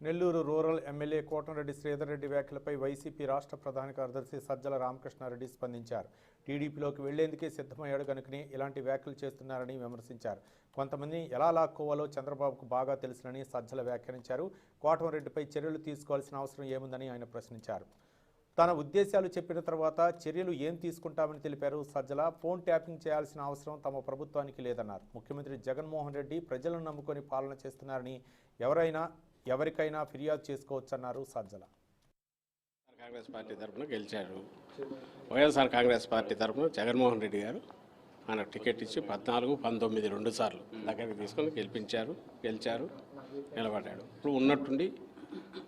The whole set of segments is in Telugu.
నెల్లూరు రూరల్ ఎమ్మెల్యే కోటంరెడ్డి శ్రీధర్ రెడ్డి వ్యాఖ్యలపై వైసీపీ రాష్ట్ర ప్రధాన కార్యదర్శి సజ్జల రామకృష్ణారెడ్డి స్పందించారు. టీడీపీలోకి వెళ్లేందుకే సిద్ధమయ్యాడు కనుకనే ఇలాంటి వ్యాఖ్యలు చేస్తున్నారని విమర్శించారు. కొంతమందిని ఎలా లాక్కోవాలో చంద్రబాబుకు బాగా తెలుసునని సజ్జల వ్యాఖ్యానించారు. కోటంరెడ్డిపై చర్యలు తీసుకోవాల్సిన అవసరం ఏముందని ఆయన ప్రశ్నించారు. తన ఉద్దేశాలు చెప్పిన తర్వాత చర్యలు ఏం తీసుకుంటామని తెలిపారు సజ్జల. ఫోన్ ట్యాపింగ్ చేయాల్సిన అవసరం తమ ప్రభుత్వానికి లేదన్నారు. ముఖ్యమంత్రి జగన్మోహన్ రెడ్డి ప్రజలను నమ్ముకొని పాలన చేస్తున్నారని ఎవరికైనా ఫిర్యాదు చేసుకోవచ్చన్నారు సజ్జల. కాంగ్రెస్ పార్టీ తరఫున గెలిచారు. వైఎస్ఆర్ కాంగ్రెస్ పార్టీ తరఫున జగన్మోహన్ రెడ్డి గారు ఆయనకు టికెట్ ఇచ్చి 14, 19 2 సార్లు దగ్గరికి తీసుకొని గెలిచారు, నిలబడ్డాడు. ఇప్పుడు ఉన్నట్టుండి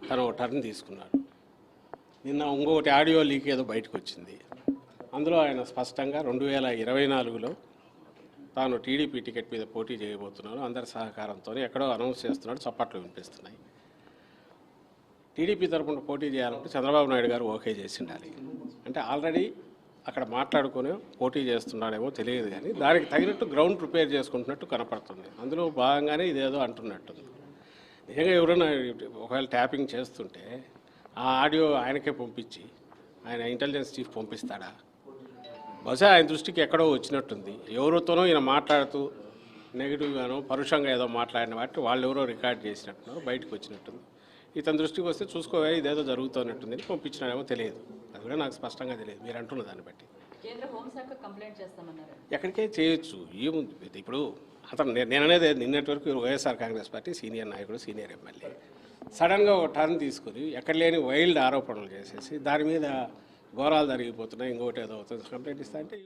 తను ఒక టర్న్ తీసుకున్నాడు. నిన్న ఇంకొకటి ఆడియో లీక్ ఏదో బయటకు వచ్చింది. అందులో ఆయన స్పష్టంగా 2024లో తాను టీడీపీ టికెట్ మీద పోటీ చేయబోతున్నాడు, అందరి సహకారంతో ఎక్కడో అనౌన్స్ చేస్తున్నాడు, చప్పట్లు వినిపిస్తున్నాయి. టీడీపీ తరఫున పోటీ చేయాలంటే చంద్రబాబు నాయుడు గారు ఓకే చేసి ఉండాలి. అంటే ఆల్రెడీ అక్కడ మాట్లాడుకుని పోటీ చేస్తున్నాడేమో తెలియదు, కానీ దానికి తగినట్టు గ్రౌండ్ ప్రిపేర్ చేసుకుంటున్నట్టు కనపడుతుంది. అందులో భాగంగానే ఇదేదో అంటున్నట్టుంది. నిజంగా ఎవరైనా ఒకవేళ ట్యాపింగ్ చేస్తుంటే ఆ ఆడియో ఆయనకే పంపించి ఆయన ఇంటెలిజెన్స్ చీఫ్ పంపిస్తాడా? బహుశా ఆయన దృష్టికి ఎక్కడో వచ్చినట్టుంది. ఎవరితోనో ఈయన మాట్లాడుతూ నెగిటివ్గానో పరుషంగా ఏదో మాట్లాడిన వాటి వాళ్ళు ఎవరో రికార్డ్ చేసినట్టున్నారో బయటకు వచ్చినట్టుంది. ఇతని దృష్టికి వస్తే చూసుకోవే ఇదేదో జరుగుతున్నట్టుంది అని పంపించినాడేమో తెలియదు. అది కూడా నాకు స్పష్టంగా తెలియదు. మీరు అంటున్న దాన్ని బట్టి ఎక్కడికే చేయొచ్చు. ఏముంది ఇప్పుడు అతను నేననేది నిన్నటి వరకు వైఎస్ఆర్ కాంగ్రెస్ పార్టీ సీనియర్ నాయకుడు, సీనియర్ ఎమ్మెల్యే సడన్గా ఒక టర్న్ తీసుకొని ఎక్కడ లేని వైల్డ్ ఆరోపణలు చేసేసి దాని మీద ఘోరాలు జరిగిపోతున్నాయి, ఇంకోటి ఏదో అవుతుంది కంప్లైంట్ ఇస్తా అంటే